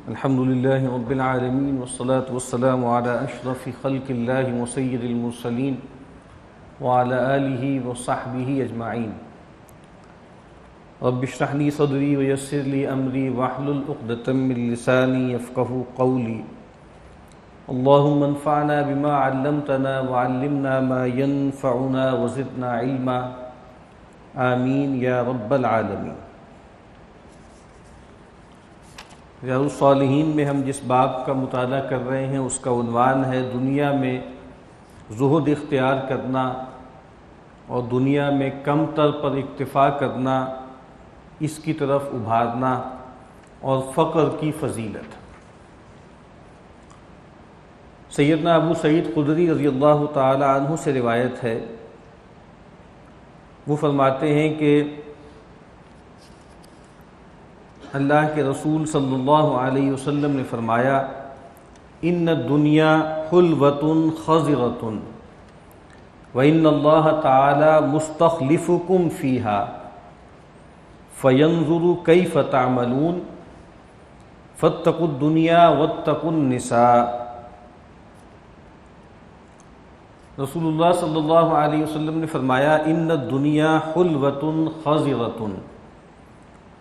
الحمد لله رب العالمين والصلاة والسلام على أشرف خلق الله وسيد المرسلين وعلى آله وصحبه أجمعين. رب اشرح لي صدري ويسر لي أمري واحلل عقدة من لساني يفقهوا قولي. اللهم انفعنا بما علمتنا وعلمنا ما ينفعنا وزدنا علما. آمين يا رب العالمين. ریاض الصالحین میں ہم جس باب کا مطالعہ کر رہے ہیں اس کا عنوان ہے دنیا میں زہد اختیار کرنا اور دنیا میں کم تر پر اکتفا کرنا، اس کی طرف ابھارنا اور فقر کی فضیلت۔ سیدنا ابو سعید خدری رضی اللہ تعالی عنہ سے روایت ہے، وہ فرماتے ہیں کہ اللہ کے رسول صلی اللہ علیہ وسلم نے فرمایا ان الدنیا حلوۃ خضرۃ وان اللہ تعالی مستخلفکم فیہا فینظر کیف تعملون فاتقوا الدنیا واتقوا النساء۔ رسول اللہ صلی اللہ علیہ وسلم نے فرمایا ان الدنیا حلوۃ خضرۃ،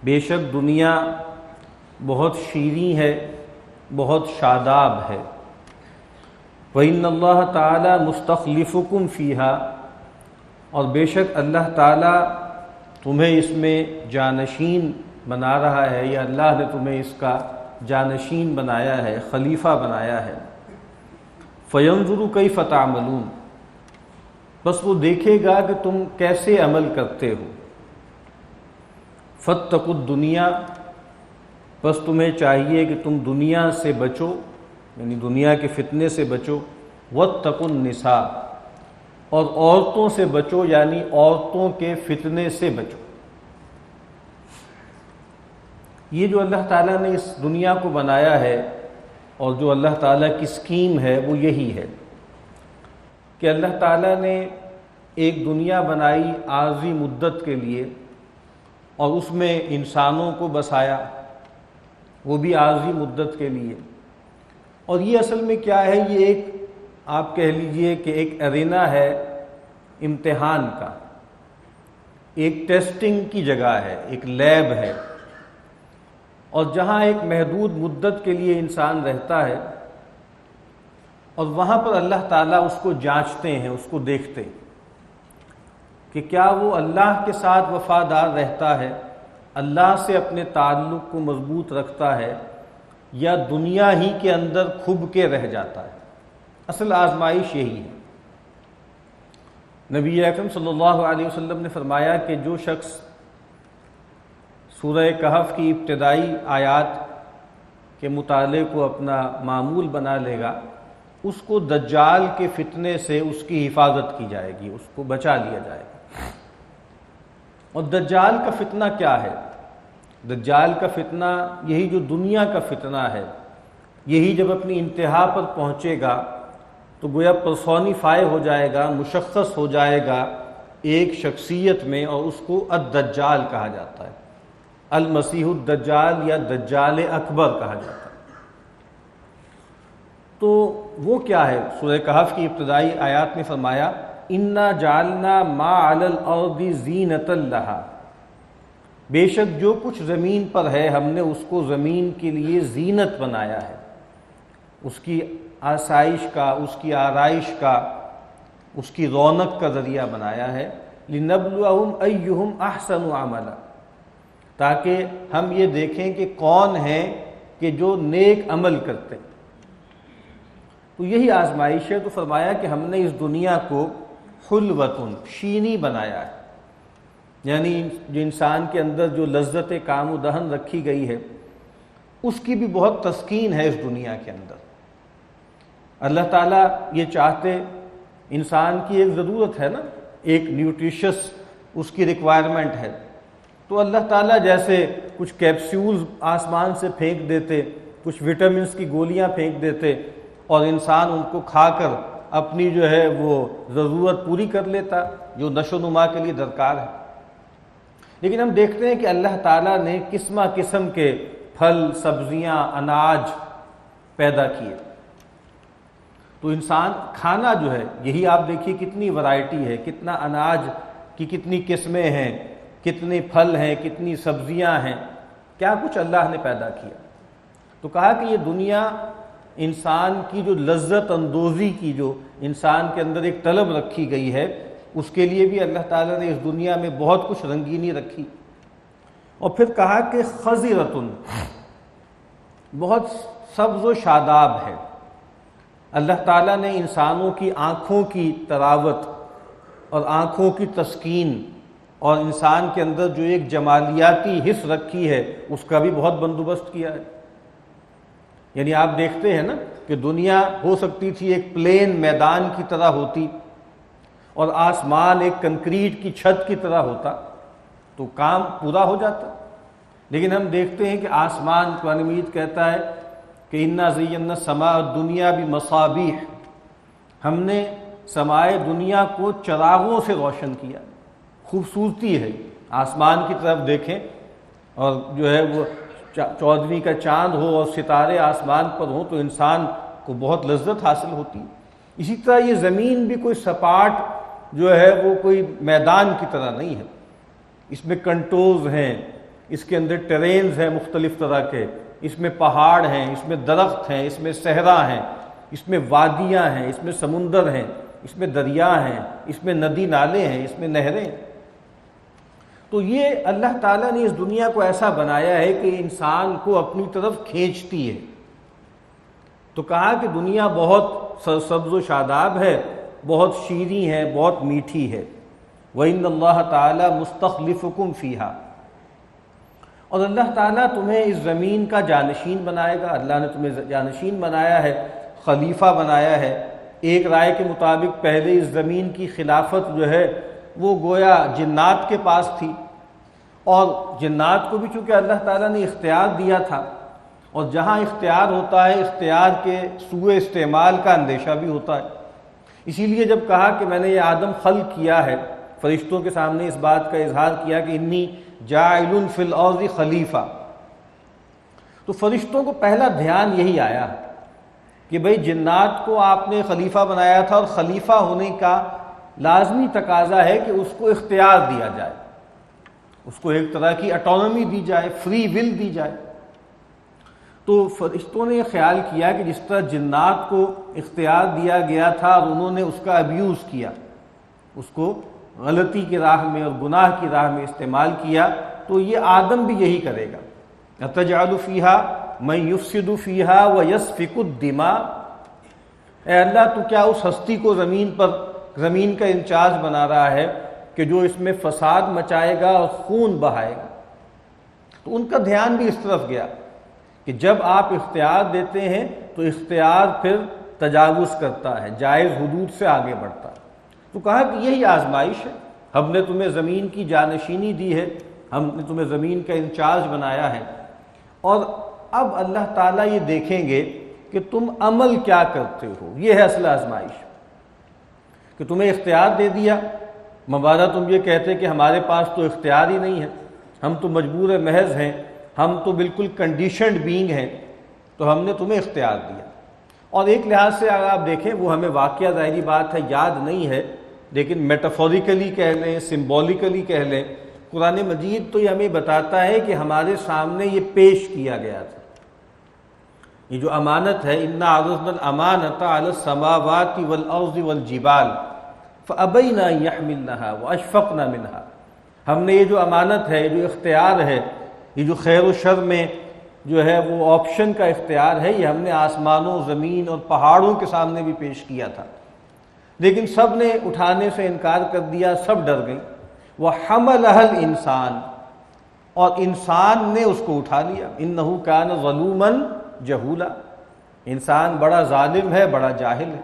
بے شک دنیا بہت شیریں ہے، بہت شاداب ہے۔ وَإِنَّ اللَّهَ تَعَالَى مُسْتَخْلِفُكُمْ فِيهَا، اور بے شک اللہ تعالیٰ تمہیں اس میں جانشین بنا رہا ہے، یا اللہ نے تمہیں اس کا جانشین بنایا ہے، خلیفہ بنایا ہے۔ فَيَنْظُرُ كَيْفَ تَعْمَلُونَ، بس وہ دیکھے گا کہ تم کیسے عمل کرتے ہو۔ فاتقوا الدنیا، بس تمہیں چاہیے کہ تم دنیا سے بچو، یعنی دنیا کے فتنے سے بچو۔ واتقوا النساء، اور عورتوں سے بچو، یعنی عورتوں کے فتنے سے بچو۔ یہ جو اللہ تعالیٰ نے اس دنیا کو بنایا ہے اور جو اللہ تعالیٰ کی اسکیم ہے وہ یہی ہے کہ اللہ تعالیٰ نے ایک دنیا بنائی عارضی مدت کے لیے اور اس میں انسانوں کو بسایا، وہ بھی عارضی مدت کے لیے۔ اور یہ اصل میں کیا ہے، یہ ایک آپ کہہ لیجئے کہ ایک ارینا ہے امتحان کا، ایک ٹیسٹنگ کی جگہ ہے، ایک لیب ہے، اور جہاں ایک محدود مدت کے لیے انسان رہتا ہے اور وہاں پر اللہ تعالیٰ اس کو جانچتے ہیں، اس کو دیکھتے ہیں کہ کیا وہ اللہ کے ساتھ وفادار رہتا ہے، اللہ سے اپنے تعلق کو مضبوط رکھتا ہے، یا دنیا ہی کے اندر کھب کے رہ جاتا ہے۔ اصل آزمائش یہی ہے۔ نبی اکرم صلی اللہ علیہ وسلم نے فرمایا کہ جو شخص سورہ کہف کی ابتدائی آیات کے مطالعے کو اپنا معمول بنا لے گا، اس کو دجال کے فتنے سے اس کی حفاظت کی جائے گی، اس کو بچا لیا جائے گا۔ اور دجال کا فتنہ کیا ہے؟ دجال کا فتنہ یہی جو دنیا کا فتنہ ہے، یہی جب اپنی انتہا پر پہنچے گا تو گویا پرسونیفائی ہو جائے گا، مشخص ہو جائے گا ایک شخصیت میں، اور اس کو الدجال کہا جاتا ہے، المسیح الدجال یا دجال اکبر کہا جاتا ہے۔ تو وہ کیا ہے؟ سورہ کہف کی ابتدائی آیات میں فرمایا اِنَّا جَعَلْنَا مَا عَلَى الْأَرْضِ زِینَةً لَهَا، بے شک جو کچھ زمین پر ہے ہم نے اس کو زمین کے لیے زینت بنایا ہے، اس کی آسائش کا، اس کی آرائش کا، اس کی رونق کا ذریعہ بنایا ہے۔ لِنَبْلُوَهُمْ أَيُّهُمْ أَحْسَنُ عَمَلًا، تاکہ ہم یہ دیکھیں کہ کون ہیں کہ جو نیک عمل کرتے ہیں۔ تو یہی آزمائش ہے۔ تو فرمایا کہ ہم نے اس دنیا کو حلوۃ، شینی بنایا ہے، یعنی جو انسان کے اندر جو لذت کام و دہن رکھی گئی ہے اس کی بھی بہت تسکین ہے اس دنیا کے اندر۔ اللہ تعالیٰ یہ چاہتے، انسان کی ایک ضرورت ہے نا، ایک نیوٹریشس اس کی ریکوائرمنٹ ہے، تو اللہ تعالیٰ جیسے کچھ کیپسولز آسمان سے پھینک دیتے، کچھ وٹامنس کی گولیاں پھینک دیتے اور انسان ان کو کھا کر اپنی جو ہے وہ ضرورت پوری کر لیتا جو نشو و نما کے لیے درکار ہے۔ لیکن ہم دیکھتے ہیں کہ اللہ تعالیٰ نے قسم قسم کے پھل سبزیاں اناج پیدا کیے. تو انسان کھانا جو ہے یہی آپ دیکھیے کتنی ورائٹی ہے، کتنا اناج کی کتنی قسمیں ہیں، کتنے پھل ہیں، کتنی سبزیاں ہیں، کیا کچھ اللہ نے پیدا کیا. تو کہا کہ یہ دنیا انسان کی جو لذت اندوزی کی جو انسان کے اندر ایک طلب رکھی گئی ہے، اس کے لیے بھی اللہ تعالیٰ نے اس دنیا میں بہت کچھ رنگینی رکھی. اور پھر کہا کہ خضرۃ، بہت سبز و شاداب ہے. اللہ تعالیٰ نے انسانوں کی آنکھوں کی تراوت اور آنکھوں کی تسکین اور انسان کے اندر جو ایک جمالیاتی حس رکھی ہے اس کا بھی بہت بندوبست کیا ہے. یعنی آپ دیکھتے ہیں نا کہ دنیا ہو سکتی تھی ایک پلین میدان کی طرح ہوتی اور آسمان ایک کنکریٹ کی چھت کی طرح ہوتا تو کام پورا ہو جاتا. لیکن ہم دیکھتے ہیں کہ آسمان، قرآن مجید کہتا ہے کہ انا زینا السماء الدنیا بمصابیح، ہم نے سمائے دنیا کو چراغوں سے روشن کیا. خوبصورتی ہے، آسمان کی طرف دیکھیں اور جو ہے وہ 14ویں کا چاند ہو اور ستارے آسمان پر ہوں تو انسان کو بہت لذت حاصل ہوتی ہے. اسی طرح یہ زمین بھی کوئی سپاٹ جو ہے وہ کوئی میدان کی طرح نہیں ہے، اس میں کنٹورز ہیں، اس کے اندر ٹرینز ہیں مختلف طرح کے، اس میں پہاڑ ہیں، اس میں درخت ہیں، اس میں صحرا ہیں، اس میں وادیاں ہیں، اس میں سمندر ہیں، اس میں دریا ہیں، اس میں ندی نالے ہیں، اس میں نہریں. تو یہ اللہ تعالیٰ نے اس دنیا کو ایسا بنایا ہے کہ انسان کو اپنی طرف کھینچتی ہے. تو کہا کہ دنیا بہت سبز و شاداب ہے، بہت شیریں ہے، بہت میٹھی ہے. وَإِنَّ اللَّهَ تَعَالَى مُسْتَخْلِفُكُمْ فِيهَا، اور اللہ تعالیٰ تمہیں اس زمین کا جانشین بنائے گا. اللہ نے تمہیں جانشین بنایا ہے، خلیفہ بنایا ہے. ایک رائے کے مطابق پہلے اس زمین کی خلافت جو ہے وہ گویا جنات کے پاس تھی، اور جنات کو بھی چونکہ اللہ تعالیٰ نے اختیار دیا تھا، اور جہاں اختیار ہوتا ہے اختیار کے سوء استعمال کا اندیشہ بھی ہوتا ہے. اسی لیے جب کہا کہ میں نے یہ آدم خلق کیا ہے، فرشتوں کے سامنے اس بات کا اظہار کیا کہ انی جاعل فی الارض خلیفہ، تو فرشتوں کو پہلا دھیان یہی آیا کہ بھئی جنات کو آپ نے خلیفہ بنایا تھا، اور خلیفہ ہونے کا لازمی تقاضا ہے کہ اس کو اختیار دیا جائے، اس کو ایک طرح کی اٹانومی دی جائے، فری ول دی جائے. تو فرشتوں نے یہ خیال کیا کہ جس طرح جنات کو اختیار دیا گیا تھا اور انہوں نے اس کا ابیوز کیا، اس کو غلطی کی راہ میں اور گناہ کی راہ میں استعمال کیا، تو یہ آدم بھی یہی کرے گا. اَتَجْعَلُ فِيهَا مَن يُفْسِدُ فِيهَا وَيَسْفِكُ الدِّمَاءَ، اے اللہ تو کیا اس ہستی کو زمین کا انچارج بنا رہا ہے کہ جو اس میں فساد مچائے گا اور خون بہائے گا. تو ان کا دھیان بھی اس طرف گیا کہ جب آپ اختیار دیتے ہیں تو اختیار پھر تجاوز کرتا ہے، جائز حدود سے آگے بڑھتا ہے. تو کہا کہ یہی آزمائش ہے، ہم نے تمہیں زمین کی جانشینی دی ہے، ہم نے تمہیں زمین کا انچارج بنایا ہے، اور اب اللہ تعالیٰ یہ دیکھیں گے کہ تم عمل کیا کرتے ہو. یہ ہے اصل آزمائش کہ تمہیں اختیار دے دیا، مبادہ تم یہ کہتے کہ ہمارے پاس تو اختیار ہی نہیں ہے، ہم تو مجبور محض ہیں، ہم تو بالکل کنڈیشنڈ بینگ ہیں، تو ہم نے تمہیں اختیار دیا. اور ایک لحاظ سے اگر آپ دیکھیں وہ ہمیں واقعہ ظاہری بات ہے یاد نہیں ہے، لیکن میٹافوریکلی کہہ لیں، سمبولیکلی کہہ لیں، قرآن مجید تو یہ ہمیں بتاتا ہے کہ ہمارے سامنے یہ پیش کیا گیا تھا. یہ جو امانت ہے، اِنَّا عَرَضْنَا الْأَمَانَةَ عَلَى السَّمَاوَاتِ وَالْأَرْضِ وَالْجِبَالِ فَأَبَيْنَا أَن يَحْمِلْنَهَا وَأَشْفَقْنَا مِنْهَا. ہم نے یہ جو امانت ہے، یہ جو اختیار ہے، یہ جو خیر و شر میں جو ہے وہ آپشن کا اختیار ہے، یہ ہم نے آسمانوں، زمین اور پہاڑوں کے سامنے بھی پیش کیا تھا، لیکن سب نے اٹھانے سے انکار کر دیا، سب ڈر گئی. وَحَمَلَهَا الْإِنسَانُ، اور انسان نے اس کو اٹھا لیا. إِنَّهُ كَانَ ظَلُومًا جَهُولًا، انسان بڑا ظالم ہے، بڑا جاہل ہے.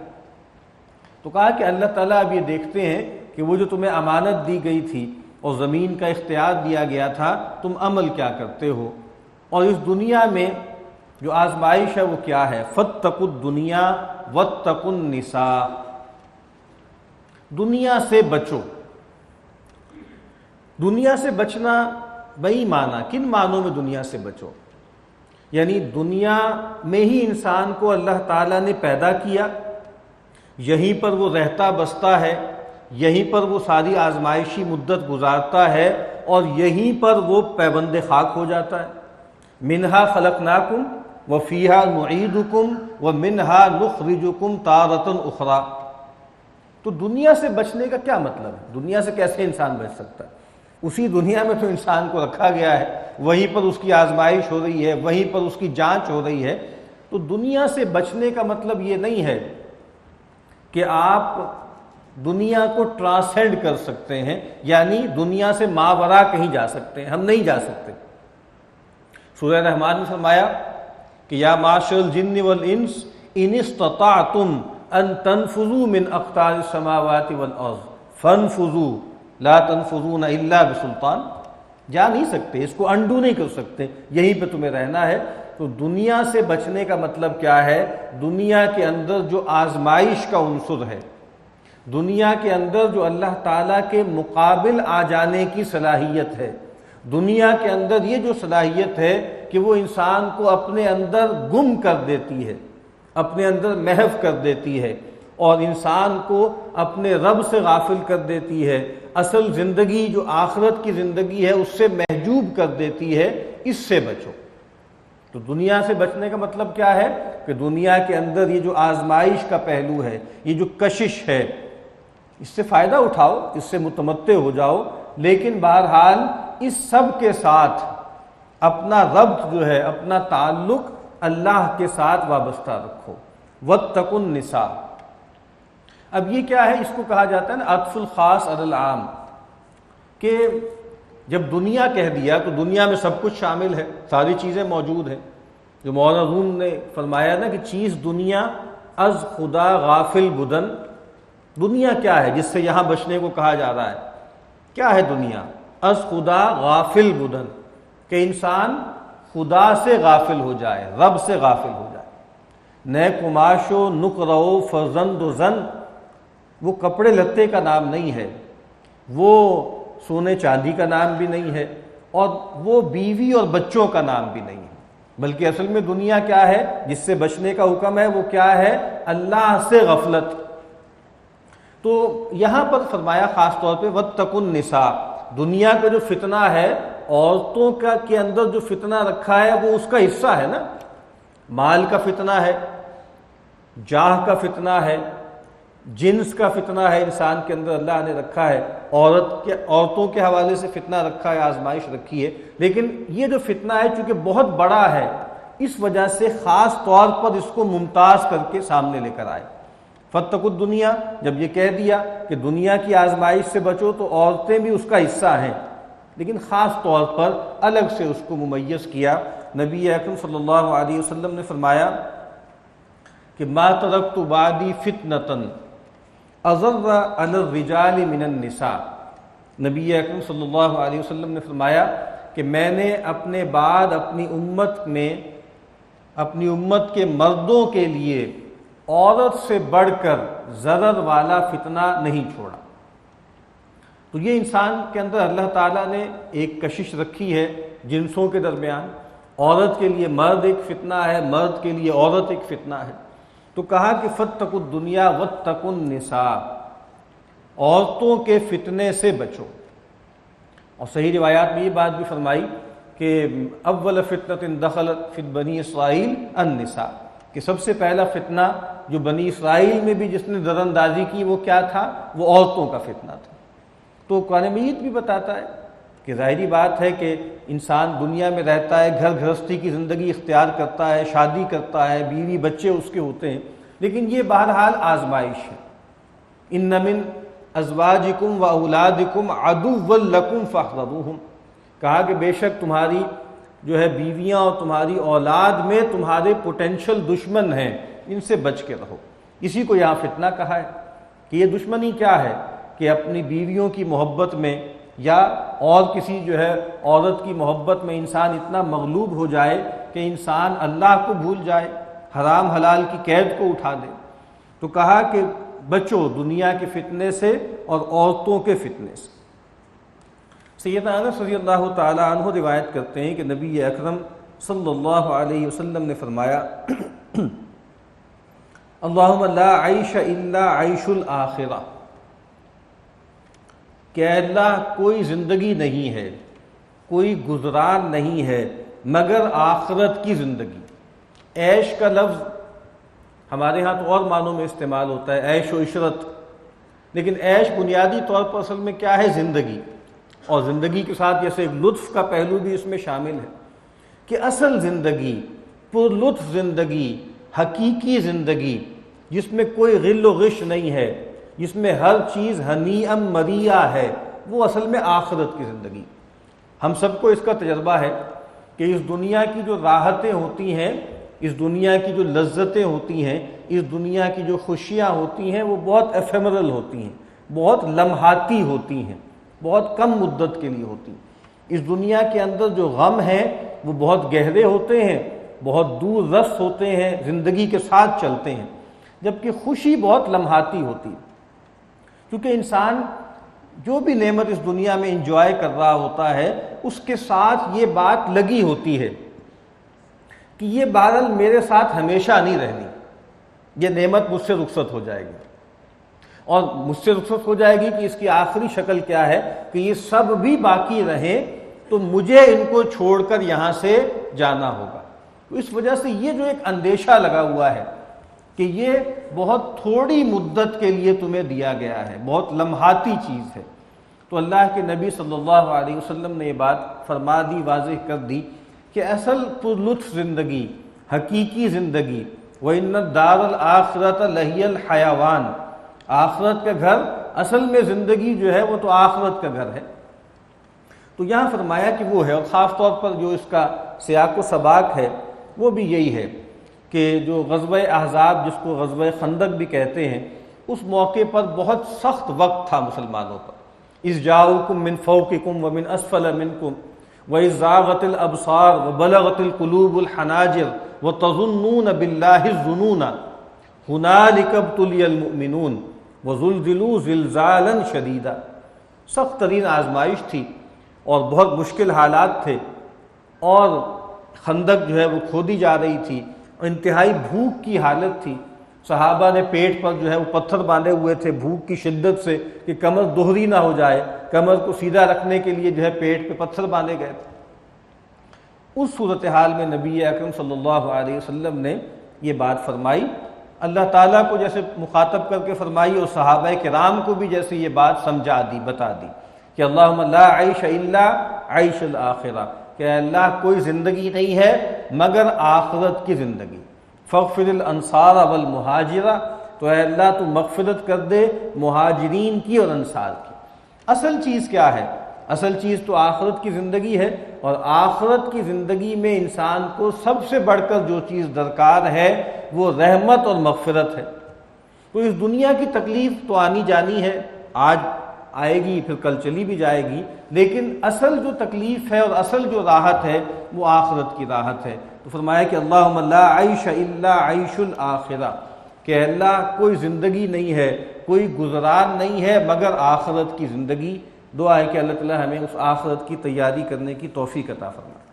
تو کہا کہ اللہ تعالیٰ اب یہ دیکھتے ہیں کہ وہ جو تمہیں امانت دی گئی تھی اور زمین کا اختیار دیا گیا تھا، تم عمل کیا کرتے ہو. اور اس دنیا میں جو آزمائش ہے وہ کیا ہے؟ فَاتَّقُوا الدُّنْيَا وَاتَّقُوا النِّسَاءَ، دنیا سے بچو. دنیا سے بچنا بئی معنی، کن معنوں میں دنیا سے بچو؟ یعنی دنیا میں ہی انسان کو اللہ تعالیٰ نے پیدا کیا، یہیں پر وہ رہتا بستا ہے، یہیں پر وہ ساری آزمائشی مدت گزارتا ہے، اور یہیں پر وہ پیوند خاک ہو جاتا ہے۔ منہا خلقناکم وفیہا نعیدکم ومنہا نخرجکم تارۃ اخری۔ تو دنیا سے بچنے کا کیا مطلب ہے؟ دنیا سے کیسے انسان بچ سکتا ہے؟ اسی دنیا میں تو انسان کو رکھا گیا ہے، وہیں پر اس کی آزمائش ہو رہی ہے، وہیں پر اس کی جانچ ہو رہی ہے۔ تو دنیا سے بچنے کا مطلب یہ نہیں ہے کہ آپ دنیا کو ٹرانسینڈ کر سکتے ہیں، یعنی دنیا سے ماوراء کہیں جا سکتے ہیں۔ ہم نہیں جا سکتے۔ سورہ رحمان میں فرمایا کہ یا معاشر الجن والانس ان استطعتم ان تنفذوا من اقطار السماوات والارض فانفذوا لا تنفذون الا بسلطان۔ جا نہیں سکتے، اس کو انڈو نہیں کر سکتے، یہیں پہ تمہیں رہنا ہے۔ تو دنیا سے بچنے کا مطلب کیا ہے؟ دنیا کے اندر جو آزمائش کا عنصر ہے، دنیا کے اندر جو اللہ تعالیٰ کے مقابل آ جانے کی صلاحیت ہے، دنیا کے اندر یہ جو صلاحیت ہے کہ وہ انسان کو اپنے اندر گم کر دیتی ہے، اپنے اندر محو کر دیتی ہے، اور انسان کو اپنے رب سے غافل کر دیتی ہے، اصل زندگی جو آخرت کی زندگی ہے اس سے محجوب کر دیتی ہے، اس سے بچو۔ تو دنیا سے بچنے کا مطلب کیا ہے؟ کہ دنیا کے اندر یہ جو آزمائش کا پہلو ہے، یہ جو کشش ہے، اس سے فائدہ اٹھاؤ، اس سے متمتع ہو جاؤ، لیکن بہرحال اس سب کے ساتھ اپنا ربط جو ہے، اپنا تعلق اللہ کے ساتھ وابستہ رکھو۔ واتقوا النساء۔ اب یہ کیا ہے؟ اس کو کہا جاتا ہے نا عطف الخاص علی العام، کہ جب دنیا کہہ دیا تو دنیا میں سب کچھ شامل ہے، ساری چیزیں موجود ہیں۔ جو مولانا روم نے فرمایا نا کہ چیز دنیا از خدا غافل بدن۔ دنیا کیا ہے جس سے یہاں بچنے کو کہا جا رہا ہے؟ کیا ہے دنیا؟ از خدا غافل بدن، کہ انسان خدا سے غافل ہو جائے، رب سے غافل ہو جائے۔ نئے قماش و نقرو فرزند و زن، وہ کپڑے لتے کا نام نہیں ہے، وہ سونے چاندی کا نام بھی نہیں ہے، اور وہ بیوی اور بچوں کا نام بھی نہیں ہے، بلکہ اصل میں دنیا کیا ہے جس سے بچنے کا حکم ہے؟ وہ کیا ہے؟ اللہ سے غفلت۔ تو یہاں پر فرمایا خاص طور پہ واتقوا النساء، دنیا کا جو فتنہ ہے، عورتوں کا کے اندر جو فتنہ رکھا ہے وہ اس کا حصہ ہے نا۔ مال کا فتنہ ہے، جاہ کا فتنہ ہے، جنس کا فتنہ ہے، انسان کے اندر اللہ نے رکھا ہے، عورتوں کے حوالے سے فتنہ رکھا ہے، آزمائش رکھی ہے۔ لیکن یہ جو فتنہ ہے چونکہ بہت بڑا ہے، اس وجہ سے خاص طور پر اس کو ممتاز کر کے سامنے لے کر آئے۔ فاتقوا الدنیا، جب یہ کہہ دیا کہ دنیا کی آزمائش سے بچو تو عورتیں بھی اس کا حصہ ہیں، لیکن خاص طور پر الگ سے اس کو ممیز کیا۔ نبی اکرم صلی اللہ علیہ وسلم نے فرمایا کہ ما ترکت بعدی فتنۃ اضر علی الرجال من النساء۔ نبی اکرم صلی اللہ علیہ وسلم نے فرمایا کہ میں نے اپنے بعد اپنی امت کے مردوں کے لیے عورت سے بڑھ کر ضرر والا فتنہ نہیں چھوڑا۔ تو یہ انسان کے اندر اللہ تعالیٰ نے ایک کشش رکھی ہے جنسوں کے درمیان۔ عورت کے لیے مرد ایک فتنہ ہے، مرد کے لیے عورت ایک فتنہ ہے۔ تو کہا کہ فاتقوا الدنیا واتقوا النساء، عورتوں کے فتنے سے بچو۔ اور صحیح روایات میں یہ بات بھی فرمائی کہ اول فتنۃ دخلت فی بنی اسرائیل النساء، کہ سب سے پہلا فتنہ جو بنی اسرائیل میں بھی جس نے در اندازی کی وہ کیا تھا؟ وہ عورتوں کا فتنہ تھا۔ تو قرآن مجید بھی بتاتا ہے کہ ظاہری بات ہے کہ انسان دنیا میں رہتا ہے، گھر گھرستی کی زندگی اختیار کرتا ہے، شادی کرتا ہے، بیوی بچے اس کے ہوتے ہیں، لیکن یہ بہرحال آزمائش ہے۔ ان من ازواجکم و اولادکم عدوا لکم فاحذروہم، کہا کہ بے شک تمہاری جو ہے بیویاں اور تمہاری اولاد میں تمہارے پوٹینشل دشمن ہیں، ان سے بچ کے رہو۔ اسی کو یہاں فتنہ کہا ہے کہ یہ دشمنی کیا ہے کہ اپنی بیویوں کی محبت میں یا اور کسی جو ہے عورت کی محبت میں انسان اتنا مغلوب ہو جائے کہ انسان اللہ کو بھول جائے، حرام حلال کی قید کو اٹھا دے۔ تو کہا کہ بچو دنیا کے فتنے سے اور عورتوں کے فتنے سے۔ سیدنا انس رضی اللہ تعالی عنہ روایت کرتے ہیں کہ نبی اکرم صلی اللہ علیہ وسلم نے فرمایا اللہم لا عیش الا عیش الآخرہ، کہ اللہ کوئی زندگی نہیں ہے، کوئی گزران نہیں ہے مگر آخرت کی زندگی۔ عیش کا لفظ ہمارے ہاں تو اور معنوں میں استعمال ہوتا ہے، عیش و عشرت، لیکن عیش بنیادی طور پر اصل میں کیا ہے؟ زندگی۔ اور زندگی کے ساتھ جیسے ایک لطف کا پہلو بھی اس میں شامل ہے کہ اصل زندگی، پر لطف زندگی، حقیقی زندگی، جس میں کوئی غل و غش نہیں ہے، جس میں ہر چیز ہنیئا مریئا ہے، وہ اصل میں آخرت کی زندگی۔ ہم سب کو اس کا تجربہ ہے کہ اس دنیا کی جو راحتیں ہوتی ہیں، اس دنیا کی جو لذتیں ہوتی ہیں، اس دنیا کی جو خوشیاں ہوتی ہیں، وہ بہت ایفیمرل ہوتی ہیں، بہت لمحاتی ہوتی ہیں، بہت کم مدت کے لیے ہوتی ہیں۔ اس دنیا کے اندر جو غم ہیں وہ بہت گہرے ہوتے ہیں، بہت دور رس ہوتے ہیں، زندگی کے ساتھ چلتے ہیں، جبکہ خوشی بہت لمحاتی ہوتی ہے۔ کیونکہ انسان جو بھی نعمت اس دنیا میں انجوائے کر رہا ہوتا ہے، اس کے ساتھ یہ بات لگی ہوتی ہے کہ یہ بہرحال میرے ساتھ ہمیشہ نہیں رہنی، یہ نعمت مجھ سے رخصت ہو جائے گی، اور مجھ سے رخصت ہو جائے گی کہ اس کی آخری شکل کیا ہے کہ یہ سب بھی باقی رہیں تو مجھے ان کو چھوڑ کر یہاں سے جانا ہوگا۔ تو اس وجہ سے یہ جو ایک اندیشہ لگا ہوا ہے کہ یہ بہت تھوڑی مدت کے لیے تمہیں دیا گیا ہے، بہت لمحاتی چیز ہے، تو اللہ کے نبی صلی اللہ علیہ وسلم نے یہ بات فرما دی، واضح کر دی کہ اصل پر لطف زندگی، حقیقی زندگی، وَإِنَّ الدَّارَ الْآخِرَةَ لَهِيَ الْحَيَوَانُ، آخرت کا گھر، اصل میں زندگی جو ہے وہ تو آخرت کا گھر ہے۔ تو یہاں فرمایا کہ وہ ہے، اور خاص طور پر جو اس کا سیاق و سباق ہے وہ بھی یہی ہے کہ جو غزوہ احزاب، جس کو غزوہ خندق بھی کہتے ہیں، اس موقع پر بہت سخت وقت تھا مسلمانوں پر۔ اذ جاؤکم من فوقکم ومن اسفل منکم وَإِذْ زَاغَتِ الْأَبْصَارُ وَبَلَغَتِ الْقُلُوبُ الْحَنَاجِرَ وَتَظُنُّونَ بِاللَّهِ الظُّنُونَ هُنَالِكَ ابْتُلِيَ الْمُؤْمِنُونَ وَزُلْزِلُوا زِلْزَالًا شَدِيدًا۔ سخت ترین آزمائش تھی اور بہت مشکل حالات تھے، اور خندق جو ہے وہ کھودی جا رہی تھی، انتہائی بھوک کی حالت تھی۔ صحابہ نے پیٹ پر جو ہے وہ پتھر باندھے ہوئے تھے بھوک کی شدت سے کہ کمر دوہری نہ ہو جائے، کمر کو سیدھا رکھنے کے لیے جو ہے پیٹ پہ پتھر باندھے گئے تھے۔ اس صورتحال میں نبی اکرم صلی اللہ علیہ وسلم نے یہ بات فرمائی، اللہ تعالیٰ کو جیسے مخاطب کر کے فرمائی، اور صحابہ کرام کو بھی جیسے یہ بات سمجھا دی، بتا دی کہ اللہم لا عیش الا عیش الآخرہ، کہ اللہ کوئی زندگی نہیں ہے مگر آخرت کی زندگی۔ فاغفر الانصار والمہاجرہ، تو اے اللہ تو مغفرت کر دے مہاجرین کی اور انصار کی۔ اصل چیز کیا ہے؟ اصل چیز تو آخرت کی زندگی ہے، اور آخرت کی زندگی میں انسان کو سب سے بڑھ کر جو چیز درکار ہے وہ رحمت اور مغفرت ہے۔ تو اس دنیا کی تکلیف تو آنی جانی ہے، آج آئے گی پھر کل چلی بھی جائے گی، لیکن اصل جو تکلیف ہے اور اصل جو راحت ہے وہ آخرت کی راحت ہے۔ تو فرمایا کہ اللہم لا عیش الا عیش الآخرہ، کہ اللہ کوئی زندگی نہیں ہے، کوئی گزران نہیں ہے مگر آخرت کی زندگی۔ دعا ہے کہ اللہ تعالی ہمیں اس آخرت کی تیاری کرنے کی توفیق عطا فرمائے۔